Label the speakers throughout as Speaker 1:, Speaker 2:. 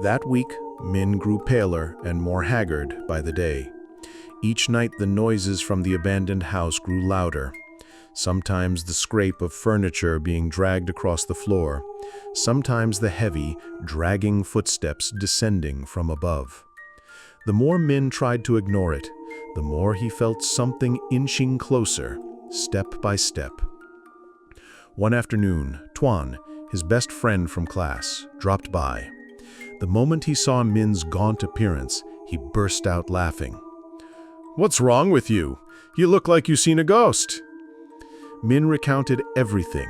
Speaker 1: That week, Minh grew paler and more haggard by the day. Each night the noises from the abandoned house grew louder. Sometimes the scrape of furniture being dragged across the floor, sometimes the heavy, dragging footsteps descending from above. The more Minh tried to ignore it, the more he felt something inching closer, step by step. One afternoon, Tuan, his best friend from class, dropped by. The moment he saw Minh's gaunt appearance, he burst out laughing. "What's wrong with you? You look like you've seen a ghost." Minh recounted everything: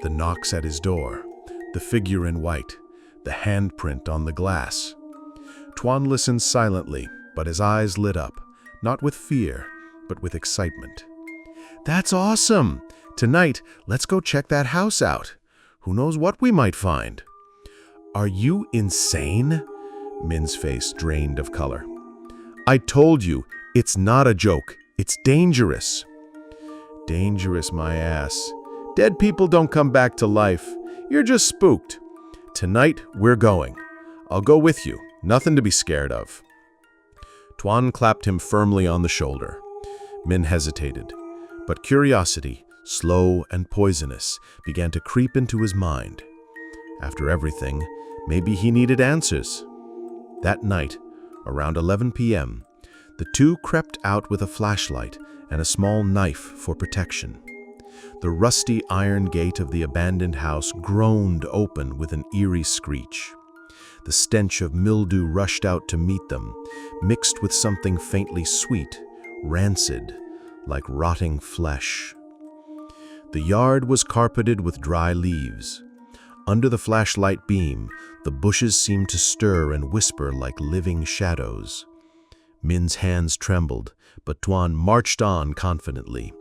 Speaker 1: the knocks at his door, the figure in white, the handprint on the glass. Tuan listened silently, but his eyes lit up, not with fear, but with excitement. "That's awesome! Tonight, let's go check that house out. Who knows what we might find?" "Are you insane?" Minh's face drained of color. "I told you, it's not a joke. It's dangerous." "Dangerous, my ass. Dead people don't come back to life. You're just spooked. Tonight, we're going. I'll go with you. Nothing to be scared of." Tuan clapped him firmly on the shoulder. Minh hesitated, but curiosity, slow and poisonous, began to creep into his mind. After everything, maybe he needed answers. That night, around 11 p.m., the two crept out with a flashlight and a small knife for protection. The rusty iron gate of the abandoned house groaned open with an eerie screech. The stench of mildew rushed out to meet them, mixed with something faintly sweet, rancid, like rotting flesh. The yard was carpeted with dry leaves. Under the flashlight beam, the bushes seemed to stir and whisper like living shadows. Minh's hands trembled, but Tuan marched on confidently,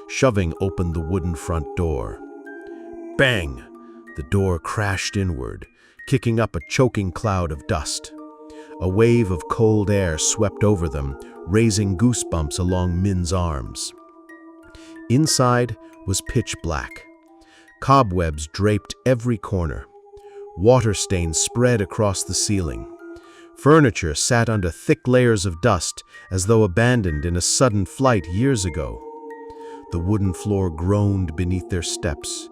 Speaker 1: shoving open the wooden front door. Bang! The door crashed inward, kicking up a choking cloud of dust. A wave of cold air swept over them, raising goosebumps along Minh's arms. Inside was pitch black. Cobwebs draped every corner. Water stains spread across the ceiling. Furniture sat under thick layers of dust, as though abandoned in a sudden flight years ago. The wooden floor groaned beneath their steps.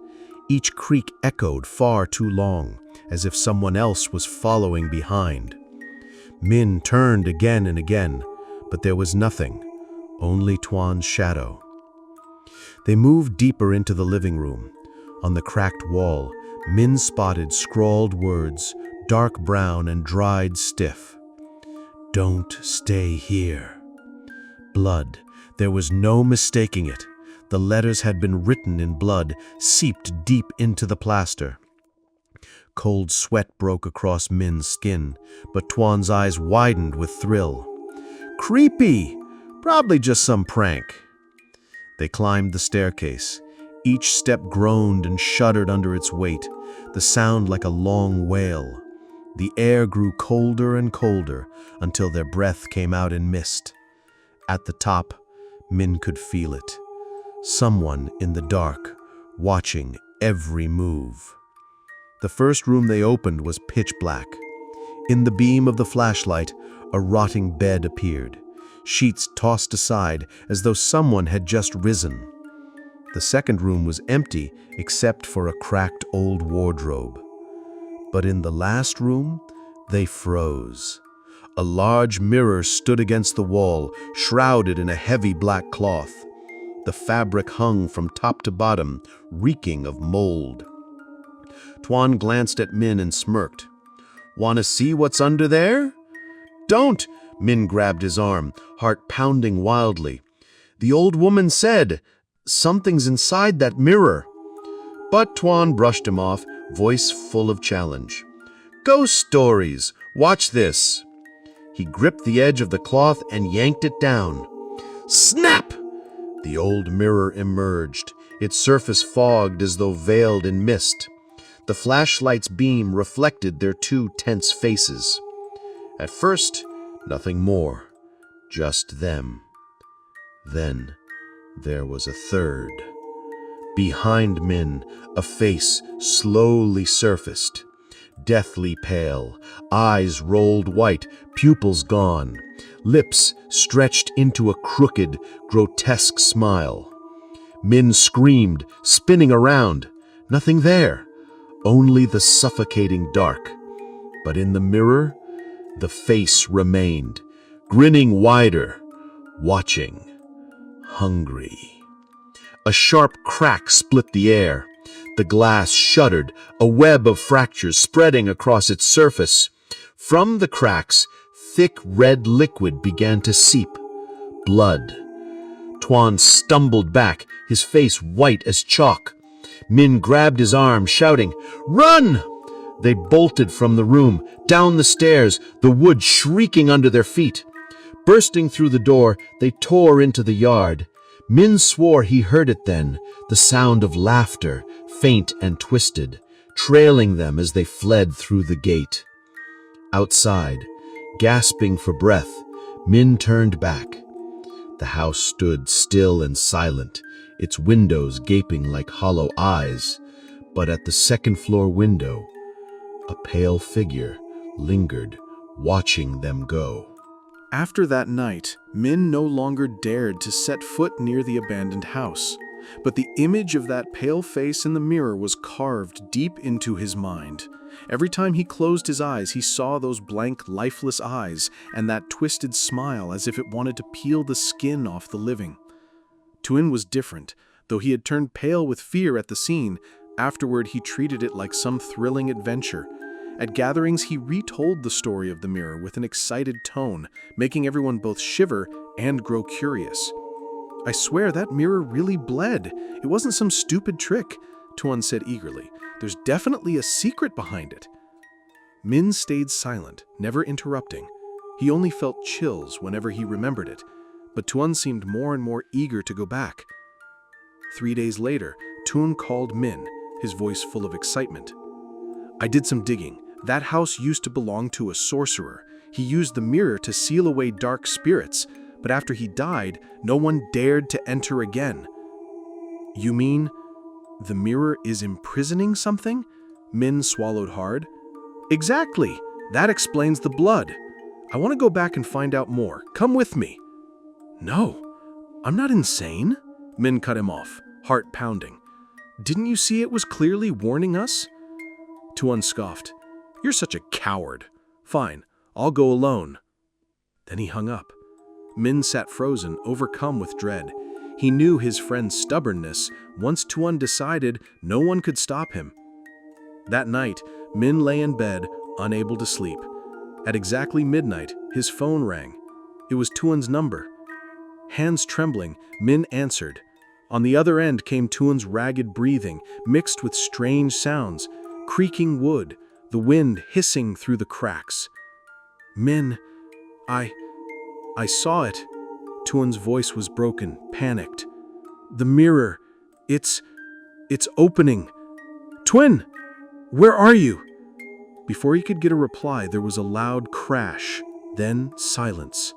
Speaker 1: Each creak echoed far too long, as if someone else was following behind. Minh turned again and again, but there was nothing, only Tuan's shadow. They moved deeper into the living room. On the cracked wall, Minh spotted scrawled words, dark brown and dried stiff. "Don't stay here." Blood. There was no mistaking it. The letters had been written in blood, seeped deep into the plaster. Cold sweat broke across Minh's skin, but Tuan's eyes widened with thrill. "Creepy! Probably just some prank." They climbed the staircase. Each step groaned and shuddered under its weight, the sound like a long wail. The air grew colder and colder until their breath came out in mist. At the top, Minh could feel it. Someone in the dark, watching every move. The first room they opened was pitch black. In the beam of the flashlight, a rotting bed appeared, sheets tossed aside as though someone had just risen. The second room was empty except for a cracked old wardrobe. But in the last room, they froze. A large mirror stood against the wall, shrouded in a heavy black cloth. The fabric hung from top to bottom, reeking of mold. Tuan glanced at Minh and smirked. "Want to see what's under there?" "Don't!" Minh grabbed his arm, heart pounding wildly. "The old woman said, something's inside that mirror." But Tuan brushed him off, voice full of challenge. "Ghost stories! Watch this!" He gripped the edge of the cloth and yanked it down. Snap! The old mirror emerged, its surface fogged as though veiled in mist. The flashlight's beam reflected their two tense faces. At first, nothing more, just them. Then there was a third. Behind Minh, a face slowly surfaced. deathly pale, eyes rolled white, pupils gone, lips stretched into a crooked, grotesque smile. Minh screamed, spinning around. Nothing there, only the suffocating dark. But in the mirror, the face remained, grinning wider, watching, hungry. A sharp crack split the air. The glass shuddered, a web of fractures spreading across its surface. From the cracks, thick red liquid began to seep. Blood. Tuan stumbled back, his face white as chalk. Minh grabbed his arm, shouting, "Run!" They bolted from the room, down the stairs, the wood shrieking under their feet. Bursting through the door, they tore into the yard. Minh swore he heard it then, the sound of laughter, faint and twisted, trailing them as they fled through the gate. Outside, gasping for breath, Minh turned back. The house stood still and silent, its windows gaping like hollow eyes. But at the second-floor window, a pale figure lingered, watching them go. After that night, Minh no longer dared to set foot near the abandoned house. But the image of that pale face in the mirror was carved deep into his mind. Every time he closed his eyes, he saw those blank, lifeless eyes and that twisted smile as if it wanted to peel the skin off the living. Tuan was different. Though he had turned pale with fear at the scene, afterward he treated it like some thrilling adventure. At gatherings, he retold the story of the mirror with an excited tone, making everyone both shiver and grow curious. "I swear that mirror really bled. It wasn't some stupid trick," Tuan said eagerly. "There's definitely a secret behind it." Minh stayed silent, never interrupting. He only felt chills whenever he remembered it, but Tuan seemed more and more eager to go back. 3 days later, Tuan called Minh, his voice full of excitement. "I did some digging. That house used to belong to a sorcerer. He used the mirror to seal away dark spirits, but after he died, no one dared to enter again." "You mean the mirror is imprisoning something?" Minh swallowed hard. "Exactly. That explains the blood. I want to go back and find out more. Come with me." "No, I'm not insane." Minh cut him off, heart pounding. "Didn't you see it was clearly warning us?" Tuan scoffed. "You're such a coward. Fine, I'll go alone." Then he hung up. Minh sat frozen, overcome with dread. He knew his friend's stubbornness. Once Tuan decided, no one could stop him. That night, Minh lay in bed, unable to sleep. At exactly midnight, his phone rang. It was Tuan's number. Hands trembling, Minh answered. On the other end came Tuan's ragged breathing, mixed with strange sounds, creaking wood, the wind hissing through the cracks. "Minh, I saw it." Tuan's voice was broken, panicked. "The mirror, it's opening. Tuan, where are you?" Before he could get a reply, there was a loud crash, then silence.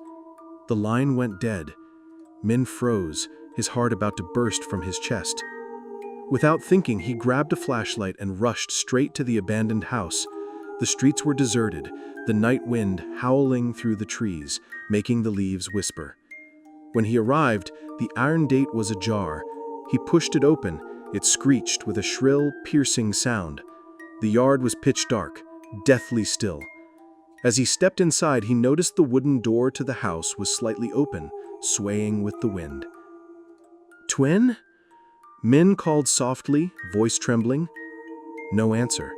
Speaker 1: The line went dead. Minh froze, his heart about to burst from his chest. Without thinking, he grabbed a flashlight and rushed straight to the abandoned house. The streets were deserted, the night wind howling through the trees, making the leaves whisper. When he arrived, the iron gate was ajar. He pushed it open. It screeched with a shrill, piercing sound. The yard was pitch dark, deathly still. As he stepped inside, he noticed the wooden door to the house was slightly open, swaying with the wind. "Tuan?" Minh called softly, voice trembling. No answer.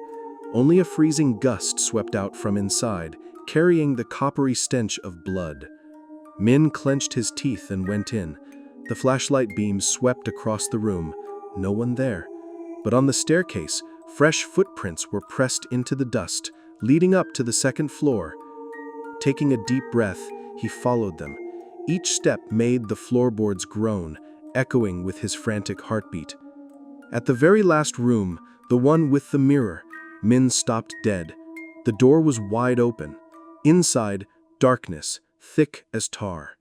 Speaker 1: Only a freezing gust swept out from inside, carrying the coppery stench of blood. Minh clenched his teeth and went in. The flashlight beam swept across the room. No one there. But on the staircase, fresh footprints were pressed into the dust, leading up to the second floor. Taking a deep breath, he followed them. Each step made the floorboards groan, echoing with his frantic heartbeat. At the very last room, the one with the mirror, Minh stopped dead. The door was wide open. Inside, darkness, thick as tar.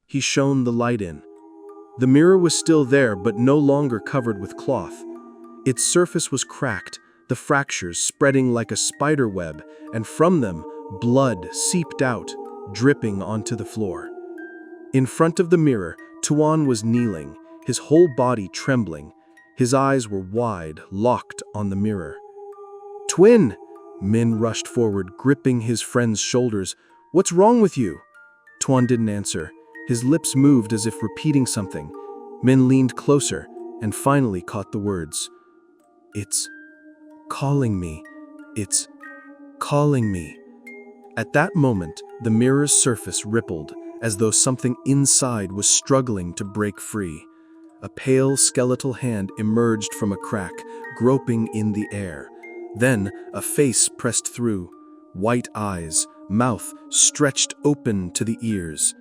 Speaker 1: He shone the light in. The mirror was still there, but no longer covered with cloth. Its surface was cracked,
Speaker 2: the fractures spreading like a spider web, and from them, blood seeped out, dripping onto the floor. In front of the mirror, Tuan was kneeling, his whole body trembling. His eyes were wide, locked on the mirror. "Twin!" Minh rushed forward, gripping his friend's shoulders. "What's wrong with you?" Tuan didn't answer. His lips moved as if repeating something. Minh leaned closer and finally caught the words. "It's calling me. It's calling me." At that moment, the mirror's surface rippled, as though something inside was struggling to break free. A pale skeletal hand emerged from a crack, groping in the air. Then, a face pressed through, white eyes, mouth stretched open to the ears.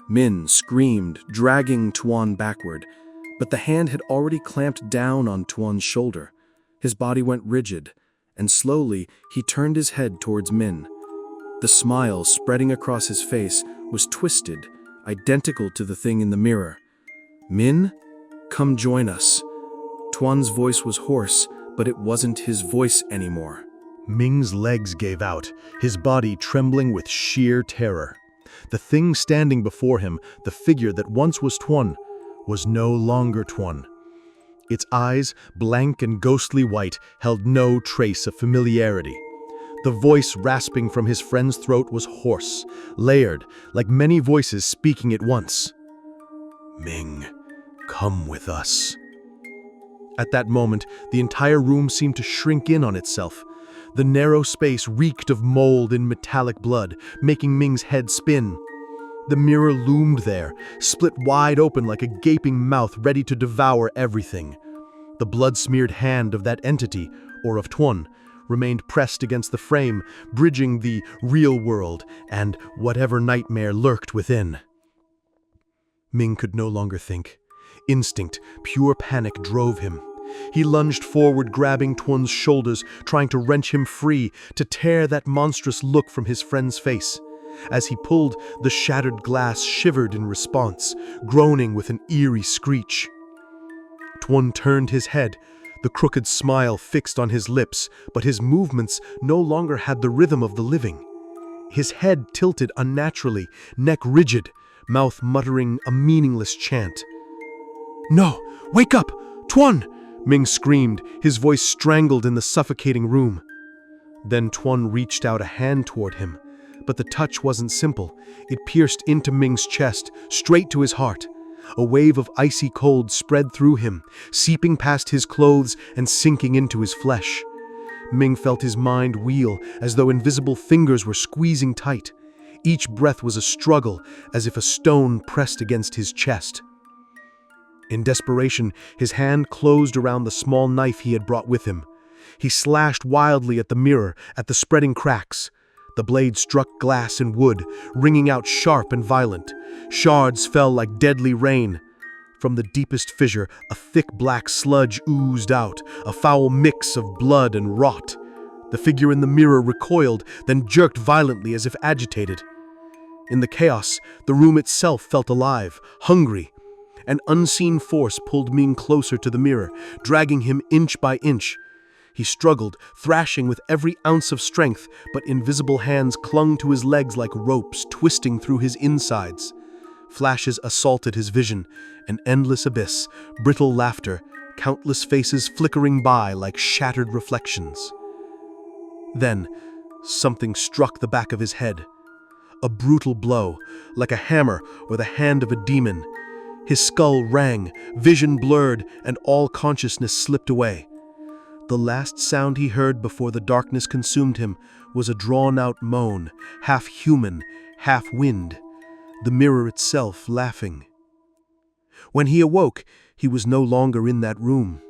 Speaker 2: Minh screamed, dragging Tuan backward, but the hand had already clamped down on Tuan's shoulder. His body went rigid, and slowly he turned his head towards Minh. The smile spreading across his face was twisted, identical to the thing in the mirror. "Minh, come join us." Tuan's voice was hoarse, but it wasn't his voice anymore.
Speaker 1: Ming's legs gave out, his body trembling with sheer terror. The thing standing before him, the figure that once was Tuan, was no longer Tuan. Its eyes, blank and ghostly white, held no trace of familiarity. The voice rasping from his friend's throat was hoarse, layered, like many voices speaking at once. "Minh, come with us." At that moment, the entire room seemed to shrink in on itself. The narrow space reeked of mold and metallic blood, making Ming's head spin. The mirror loomed there, split wide open like a gaping mouth ready to devour everything. The blood-smeared hand of that entity, or of Tuan, remained pressed against the frame, bridging the real world and whatever nightmare lurked within. Minh could no longer think. Instinct, pure panic drove him. He lunged forward, grabbing Tuan's shoulders, trying to wrench him free, to tear that monstrous look from his friend's face. As he pulled, the shattered glass shivered in response, groaning with an eerie screech. Tuan turned his head, the crooked smile fixed on his lips, but his movements no longer had the rhythm of the living. His head tilted unnaturally, neck rigid, mouth muttering a meaningless chant. "No! Wake up! Tuan!" Minh screamed, his voice strangled in the suffocating room. Then Tuan reached out a hand toward him, but the touch wasn't simple. It pierced into Ming's chest, straight to his heart. A wave of icy cold spread through him, seeping past his clothes and sinking into his flesh. Minh felt his mind wheel, as though invisible fingers were squeezing tight. Each breath was a struggle, as if a stone pressed against his chest. In desperation, his hand closed around the small knife he had brought with him. He slashed wildly at the mirror, at the spreading cracks. The blade struck glass and wood, ringing out sharp and violent. Shards fell like deadly rain. From the deepest fissure, a thick black sludge oozed out, a foul mix of blood and rot. The figure in the mirror recoiled, then jerked violently as if agitated. In the chaos, the room itself felt alive, hungry. An unseen force pulled Minh closer to the mirror, dragging him inch by inch. He struggled, thrashing with every ounce of strength, but invisible hands clung to his legs like ropes, twisting through his insides. Flashes assaulted his vision, an endless abyss, brittle laughter, countless faces flickering by like shattered reflections. Then, something struck the back of his head. A brutal blow, like a hammer or the hand of a demon. His skull rang, vision blurred, and all consciousness slipped away. The last sound he heard before the darkness consumed him was a drawn-out moan, half human, half wind, the mirror itself laughing. When he awoke, he was no longer in that room.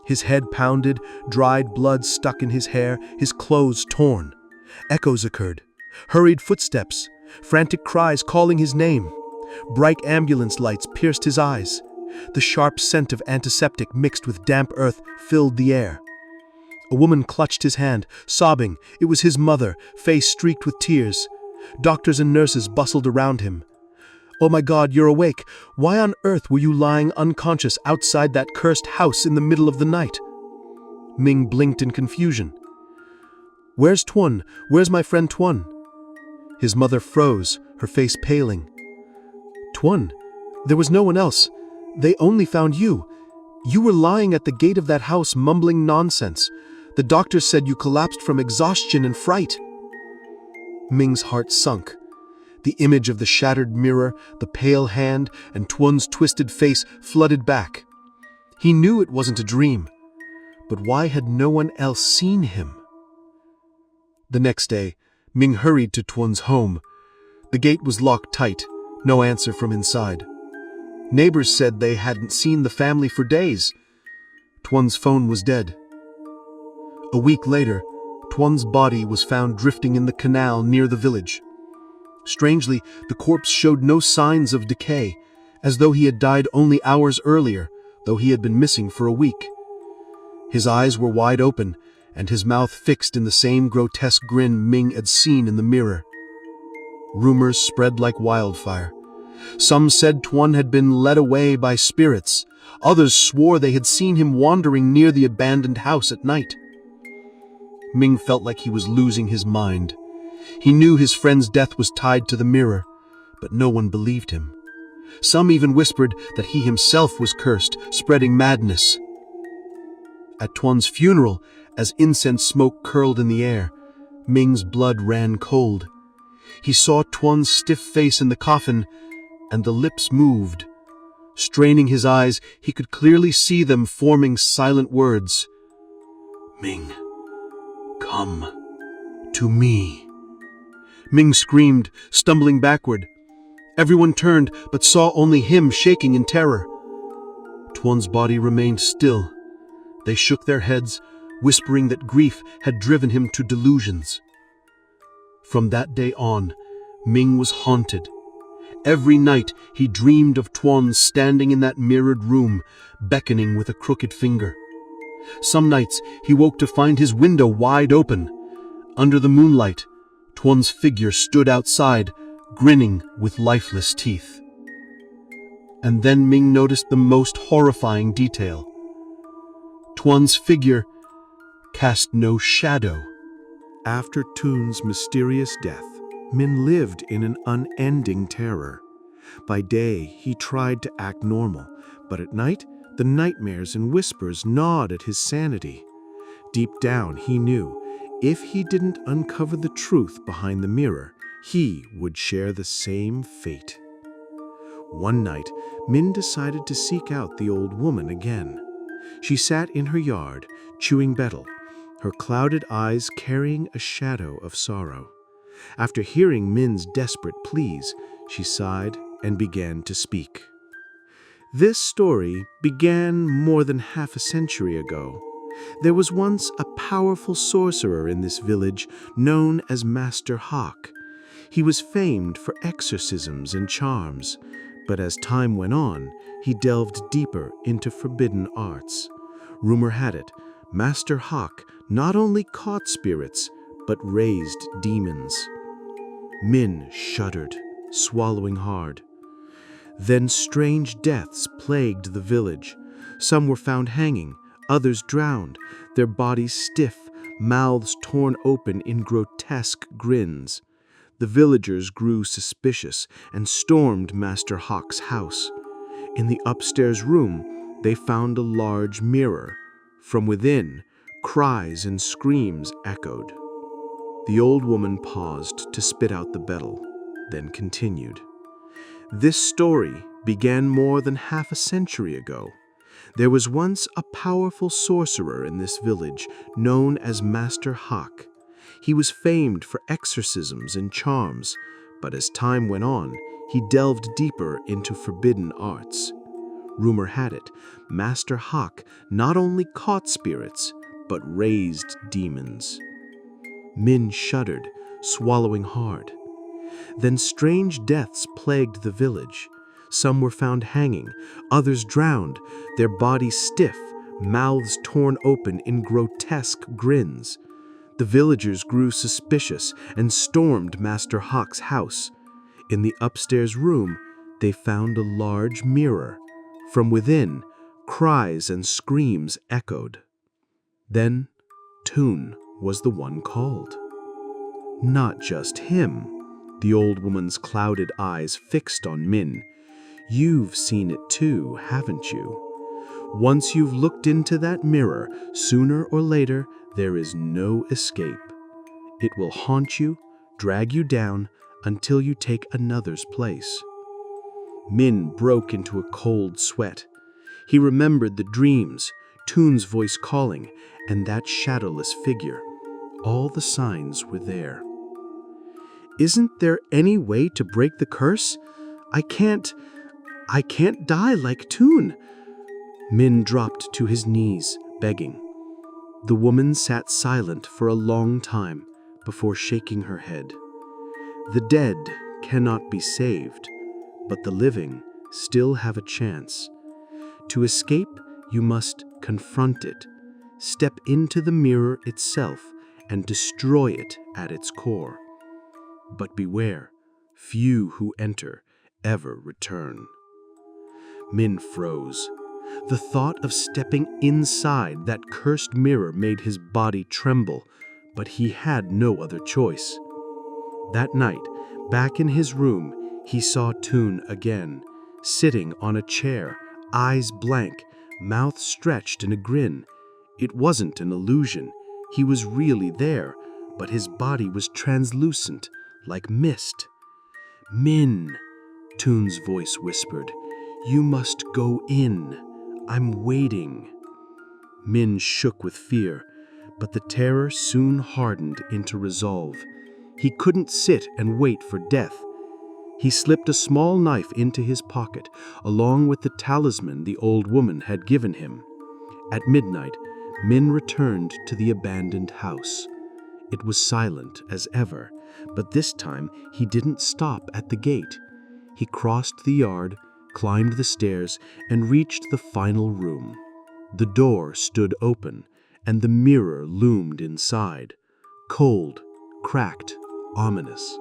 Speaker 1: His head pounded, dried blood stuck in his hair, his clothes torn. Echoes occurred, hurried footsteps, frantic cries calling his name. Bright ambulance lights pierced his eyes. The sharp scent of antiseptic mixed with damp earth filled the air. A woman clutched his hand, sobbing. It was his mother, face streaked with tears. Doctors and nurses bustled around him. "Oh my God, you're awake. Why on earth were you lying unconscious outside that cursed house in the middle of the night?"
Speaker 2: Minh blinked in confusion. "Where's Tuan? Where's my friend Tuan?" His mother froze, her face paling. "Tuan, there was no one else. They only found you. You were lying at the gate of that house mumbling nonsense. The doctor said you collapsed from exhaustion and fright." Ming's heart sunk. The image of the shattered mirror, the pale hand, and Tuan's twisted face flooded back. He knew it wasn't a dream. But why had no one else seen him? The next day, Ming hurried to Tuan's home. The gate was locked tight, no answer from inside. Neighbors said they hadn't seen the family for days. Tuan's phone was dead. A week later, Tuan's body was found drifting in the canal near the village. Strangely, the corpse showed no signs of decay, as though he had died only hours earlier, though he had been missing for a week. His eyes were wide open, and his mouth fixed in the same grotesque grin Ming had seen in the mirror. Rumors spread like wildfire. Some said Tuan had been led away by spirits. Others swore they had seen him wandering near the abandoned house at night. Ming felt like he was losing his mind. He knew his friend's death was tied to the mirror, but no one believed him. Some even whispered that he himself was cursed, spreading madness. At Tuan's funeral, as incense smoke curled in the air, Ming's blood ran cold. He saw Tuan's stiff face in the coffin, and the lips moved. Straining his eyes, he could clearly see them forming silent words. "Ming, come to me." Ming screamed, stumbling backward. Everyone turned, but saw only him shaking in terror. Tuan's body remained still. They shook their heads, whispering that grief had driven him to delusions. From that day on, Ming was haunted. Every night he dreamed of Tuan standing in that mirrored room, beckoning with a crooked finger. Some nights he woke to find his window wide open. Under the moonlight, Tuan's figure stood outside, grinning with lifeless teeth. And then Ming noticed the most horrifying detail. Tuan's figure cast no shadow.
Speaker 1: After Tun's mysterious death, Min lived in an unending terror. By day, he tried to act normal, but at night, the nightmares and whispers gnawed at his sanity. Deep down, he knew, if he didn't uncover the truth behind the mirror, he would share the same fate. One night, Min decided to seek out the old woman again. She sat in her yard, chewing betel, her clouded eyes carrying a shadow of sorrow. After hearing Min's desperate pleas, she sighed and began to speak. This story began more than half a century ago. There was once a powerful sorcerer in this village known as Master Hawk. He was famed for exorcisms and charms, but as time went on, he delved deeper into forbidden arts. Rumor had it, Master Hawk not only caught spirits, but raised demons. Min shuddered, swallowing hard. Then strange deaths plagued the village. Some were found hanging, others drowned, their bodies stiff, mouths torn open in grotesque grins. The villagers grew suspicious and stormed Master Hawk's house. In the upstairs room, they found a large mirror. From within, cries and screams echoed. The old woman paused to spit out the betel, then continued. This story began more than half a century ago. There was once a powerful sorcerer in this village known as Master Hawk. He was famed for exorcisms and charms, but as time went on, he delved deeper into forbidden arts. Rumor had it, Master Hawk not only caught spirits, but raised demons. Min shuddered, swallowing hard. Then strange deaths plagued the village. Some were found hanging, others drowned, their bodies stiff, mouths torn open in grotesque grins. The villagers grew suspicious and stormed Master Hawk's house. In the upstairs room, they found a large mirror. From within, cries and screams echoed.
Speaker 2: Then Toon was the one called. Not just him. The old woman's clouded eyes fixed on Minh. You've seen it too, haven't you? Once you've looked into that mirror, sooner or later, there is no escape. It will haunt you, drag you down, until you take another's place. Minh broke into a cold sweat. He remembered the dreams, Toon's voice calling, and that shadowless figure. All the signs were there. Isn't there any way to break the curse? I can't die like Toon. Minh dropped to his knees, begging. The woman sat silent for a long time before shaking her head. The dead cannot be saved, but the living still have a chance. To escape, you must confront it, step into the mirror itself, and destroy it at its core. But beware, few who enter ever return. Minh froze. The thought of stepping inside that cursed mirror made his body tremble, but he had no other choice. That night, back in his room, he saw Toon again, sitting on a chair, eyes blank, mouth stretched in a grin. It wasn't an illusion. He was really there, but his body was translucent, like mist. Minh, Toon's voice whispered, you must go in. I'm waiting. Minh shook with fear, but the terror soon hardened into resolve. He couldn't sit and wait for death. He slipped a small knife into his pocket, along with the talisman the old woman had given him. At midnight, Minh returned to the abandoned house. It was silent as ever, but this time he didn't stop at the gate. He crossed the yard, climbed the stairs, and reached the final room. The door stood open, and the mirror loomed inside. Cold, cracked, ominous.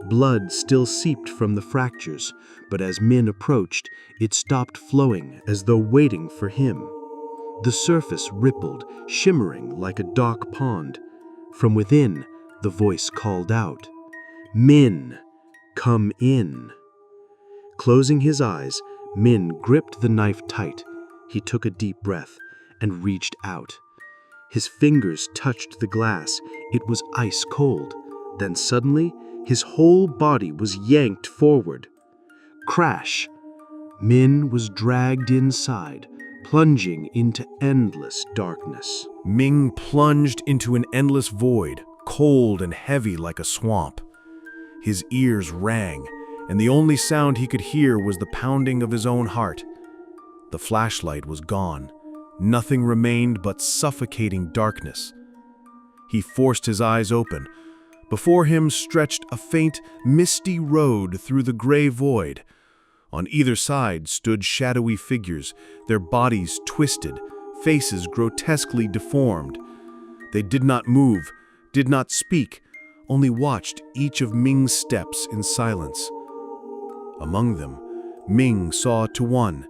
Speaker 2: Blood still seeped from the fractures, but as Minh approached, it stopped flowing as though waiting for him. The surface rippled, shimmering like a dark pond. From within, the voice called out, Minh, come in. Closing his eyes, Minh gripped the knife tight. He took a deep breath and reached out. His fingers touched the glass. It was ice cold. Then suddenly, his whole body was yanked forward. Crash! Minh was dragged inside, plunging into endless darkness.
Speaker 1: Minh plunged into an endless void, cold and heavy like a swamp. His ears rang, and the only sound he could hear was the pounding of his own heart. The flashlight was gone. Nothing remained but suffocating darkness. He forced his eyes open. Before him stretched a faint, misty road through the gray void. On either side stood shadowy figures, their bodies twisted, faces grotesquely deformed. They did not move, did not speak, only watched each of Ming's steps in silence. Among them, Minh saw Tuan.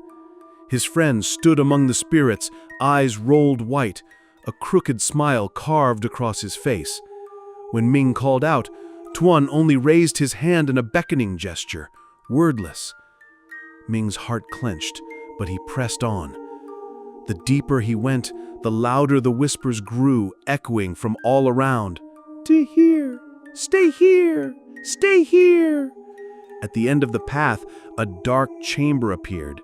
Speaker 1: His friend stood among the spirits, eyes rolled white, a crooked smile carved across his face. When Minh called out, Tuan only raised his hand in a beckoning gesture, wordless. Ming's heart clenched, but he pressed on. The deeper he went, the louder the whispers grew, echoing from all around. Stay here! Stay here! Stay here! At the end of the path, a dark chamber appeared.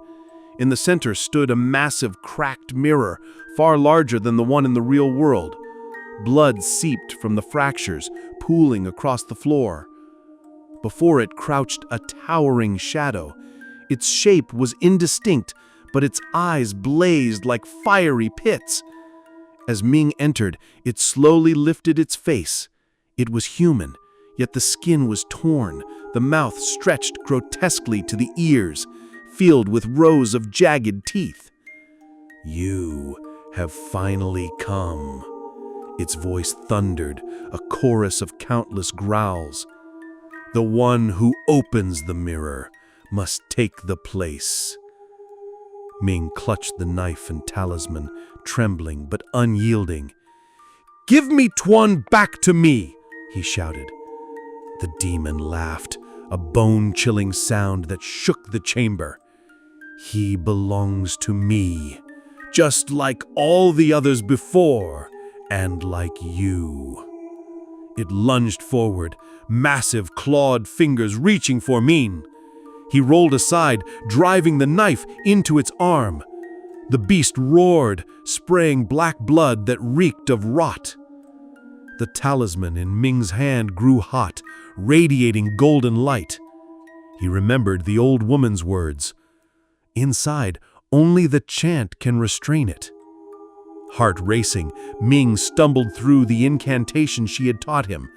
Speaker 1: In the center stood a massive, cracked mirror, far larger than the one in the real world. Blood seeped from the fractures, pooling across the floor. Before it crouched a towering shadow. Its shape was indistinct, but its eyes blazed like fiery pits. As Minh entered, it slowly lifted its face. It was human, yet the skin was torn, the mouth stretched grotesquely to the ears, filled with rows of jagged teeth. You have finally come. Its voice thundered, a chorus of countless growls. The one who opens the mirror must take the place.
Speaker 2: Minh clutched the knife and talisman, trembling but unyielding. "Give me Tuan back to me!" he shouted. The demon laughed, a bone-chilling sound that shook the chamber. "He belongs to me, just like all the others before, and like you." It lunged forward, massive clawed fingers reaching for Minh. He rolled aside, driving the knife into its arm. The beast roared, spraying black blood that reeked of rot. The talisman in Ming's hand grew hot, radiating golden light. He remembered the old woman's words. Inside, only the chant can restrain it. Heart racing, Minh stumbled through the incantation she had taught him.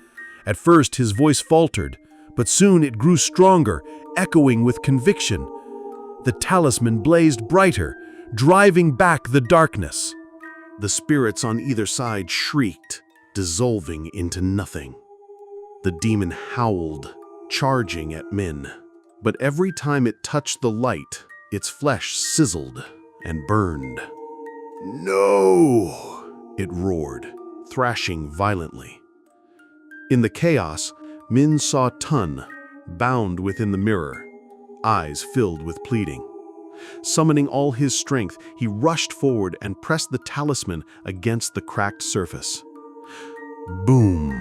Speaker 2: At first, his voice faltered, but soon it grew stronger, echoing with conviction. The talisman blazed brighter, driving back the darkness.
Speaker 1: The spirits on either side shrieked, dissolving into nothing. The demon howled, charging at Minh. But every time it touched the light, its flesh sizzled and burned. "No!" it roared, thrashing violently. In the chaos, Minh saw Tun, bound within the mirror, eyes filled with pleading. Summoning all his strength, he rushed forward and pressed the talisman against the cracked surface. Boom!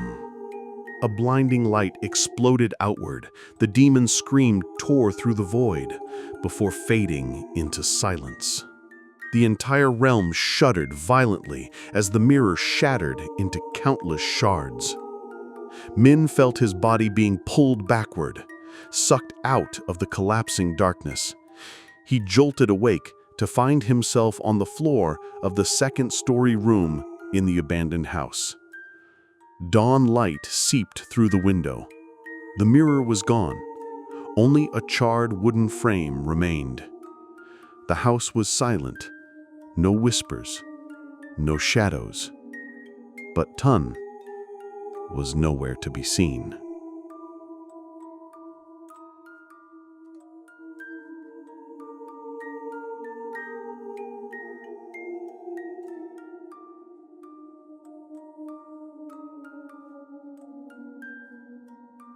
Speaker 1: A blinding light exploded outward. The demon's scream tore through the void, before fading into silence. The entire realm shuddered violently as the mirror shattered into countless shards. Minh felt his body being pulled backward, sucked out of the collapsing darkness. He jolted awake to find himself on the floor of the second-story room in the abandoned house. Dawn light seeped through the window. The mirror was gone. Only a charred wooden frame remained. The house was silent. No whispers, no shadows. But Tun was nowhere to be seen.